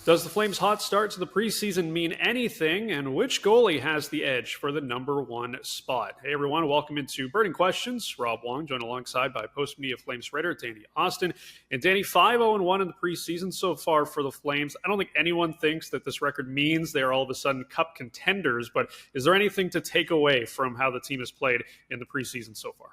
Does the Flames' hot start to the preseason mean anything, and which goalie has the edge for the number one spot? Hey everyone, welcome into Burning Questions. Rob Wong, joined alongside by Postmedia Flames writer Danny Austin. And Danny, 5-0-1 in the preseason so far for the Flames. I don't think anyone thinks that this record means they are all of a sudden cup contenders, but is there anything to take away from how the team has played in the preseason so far?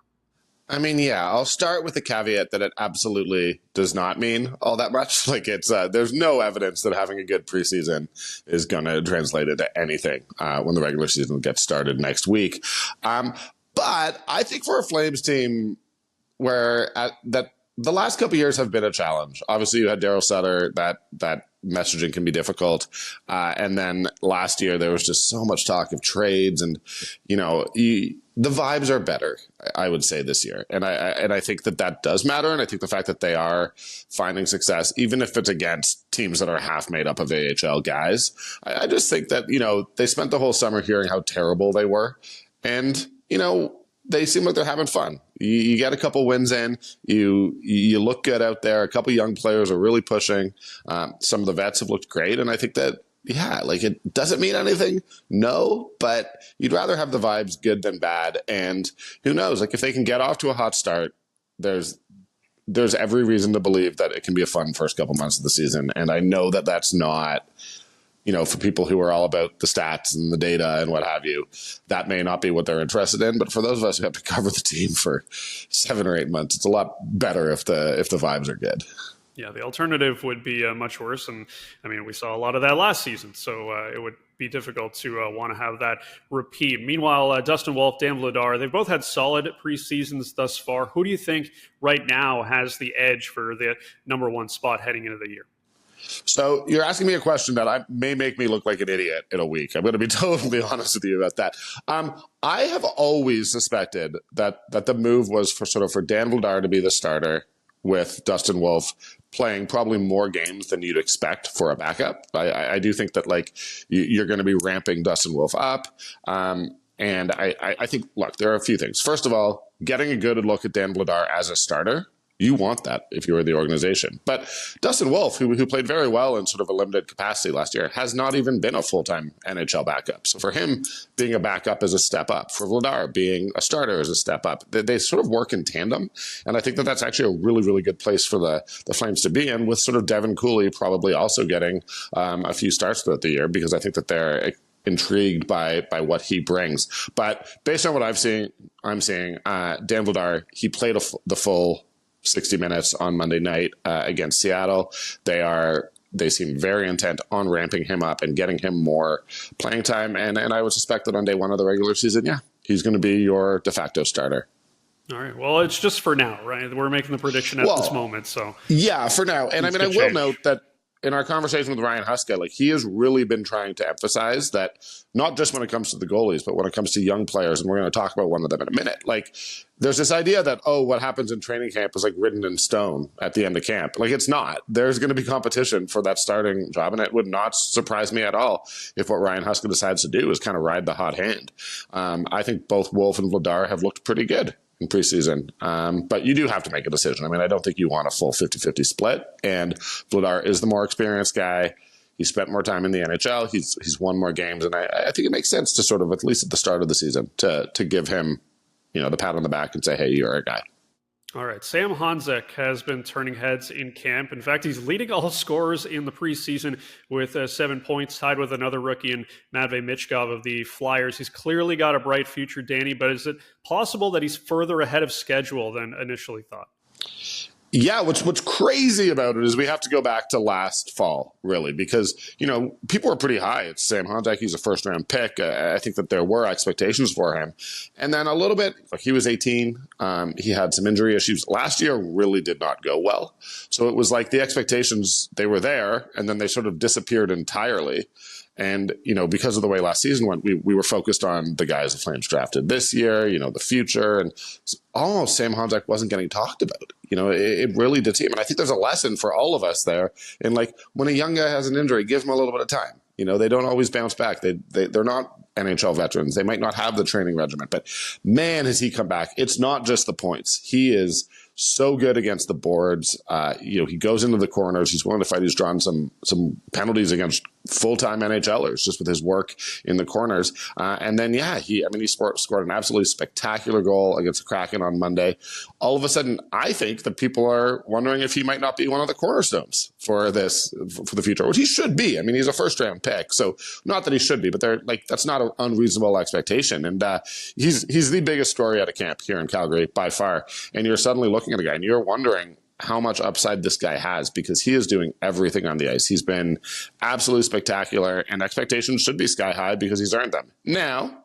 I mean, yeah, I'll start with the caveat that it absolutely does not mean all that much. Like there's no evidence that having a good preseason is going to translate into anything when the regular season gets started next week. But I think for a Flames team that the last couple of years have been a challenge. Obviously, you had Daryl Sutter. That messaging can be difficult. And then last year, there was just so much talk of trades, and the vibes are better, I would say, this year. And I think that does matter. And I think the fact that they are finding success, even if it's against teams that are half made up of AHL guys, I just think that, they spent the whole summer hearing how terrible they were. And, they seem like they're having fun. You get a couple wins in, you look good out there. A couple young players are really pushing. Some of the vets have looked great. And I think that, it doesn't mean anything. No, but you'd rather have the vibes good than bad. And who knows, if they can get off to a hot start, there's every reason to believe that it can be a fun first couple months of the season. And I know that that's not, for people who are all about the stats and the data and what have you, that may not be what they're interested in. But for those of us who have to cover the team for 7 or 8 months, it's a lot better if the vibes are good. Yeah, the alternative would be much worse. And I mean, we saw a lot of that last season. So it would be difficult to want to have that repeat. Meanwhile, Dustin Wolf, Dan Vladar, they've both had solid preseasons thus far. Who do you think right now has the edge for the number one spot heading into the year? So you're asking me a question that may make me look like an idiot in a week. I'm going to be totally honest with you about that. I have always suspected that the move was for Dan Vladar to be the starter, with Dustin Wolf playing probably more games than you'd expect for a backup. I do think that you're going to be ramping Dustin Wolf up. And I think, look, there are a few things. First of all, getting a good look at Dan Vladar as a starter. You want that if you were the organization. But Dustin Wolf, who played very well in sort of a limited capacity last year, has not even been a full-time NHL backup. So for him, being a backup is a step up. For Vladar, being a starter is a step up. They sort of work in tandem. And I think that that's actually a really, really good place for the Flames to be in, with sort of Devin Cooley probably also getting a few starts throughout the year, because I think that they're intrigued by what he brings. But based on what I'm seeing Dan Vladar, he played the full 60 minutes on Monday night against Seattle. They seem very intent on ramping him up and getting him more playing time. And I would suspect that on day one of the regular season, he's going to be your de facto starter. All right. Well, it's just for now, right? We're making the prediction at this moment. So yeah, for now. And I mean, I will note that in our conversation with Ryan Huska, he has really been trying to emphasize that, not just when it comes to the goalies, but when it comes to young players, and we're going to talk about one of them in a minute. There's this idea that, what happens in training camp is written in stone at the end of camp. It's not. There's going to be competition for that starting job, and it would not surprise me at all if what Ryan Huska decides to do is kind of ride the hot hand. I think both Wolf and Vladar have looked pretty good in preseason. But you do have to make a decision. I mean, I don't think you want a full 50-50 split. And Vladar is the more experienced guy. He spent more time in the NHL. He's won more games. And I think it makes sense to sort of, at least at the start of the season, to give him, the pat on the back and say, hey, you're a guy. All right. Sam Honzek has been turning heads in camp. In fact, he's leading all scorers in the preseason with 7 points, tied with another rookie in Matvei Michkov of the Flyers. He's clearly got a bright future, Danny, but is it possible that he's further ahead of schedule than initially thought? Yeah, what's crazy about it is we have to go back to last fall, really, because, people were pretty high. It's Sam Honzek. He's a first-round pick. I think that there were expectations for him. And then a little bit, he was 18. He had some injury issues. Last year really did not go well. So it was the expectations, they were there, and then they sort of disappeared entirely. And, because of the way last season went, we were focused on the guys the Flames drafted this year, the future. And almost Sam Honzek wasn't getting talked about. It really did seem. And I think there's a lesson for all of us there. And when a young guy has an injury, give him a little bit of time. They don't always bounce back. They're not NHL veterans. They might not have the training regimen. But man, has he come back. It's not just the points. He is so good against the boards. He goes into the corners. He's willing to fight. He's drawn some penalties against full-time NHLers just with his work in the corners. And then, he scored an absolutely spectacular goal against the Kraken on Monday. All of a sudden, I think that people are wondering if he might not be one of the cornerstones for the future, which he should be. I mean, he's a first-round pick, so not that he should be, but that's not an unreasonable expectation. And he's the biggest story out of camp here in Calgary by far. And you're suddenly looking at a guy and you're wondering how much upside this guy has, because he is doing everything on the ice. He's been absolutely spectacular, and expectations should be sky high because he's earned them. Now,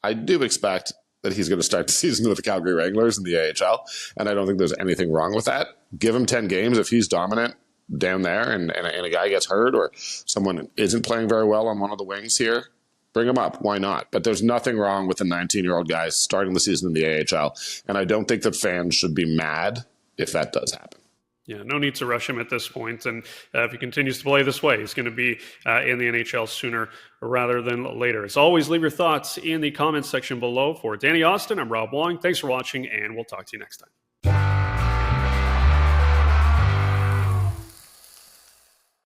I do expect that he's going to start the season with the Calgary Wranglers in the AHL, and I don't think there's anything wrong with that. Give him 10 games. If he's dominant down there and a guy gets hurt or someone isn't playing very well on one of the wings here, bring him up. Why not? But there's nothing wrong with the 19-year-old guy starting the season in the AHL, and I don't think that fans should be mad if that does happen. Yeah, no need to rush him at this point. And if he continues to play this way, he's going to be in the NHL sooner rather than later. As always, leave your thoughts in the comments section below. For Danny Austin, I'm Rob Wong. Thanks for watching, and we'll talk to you next time.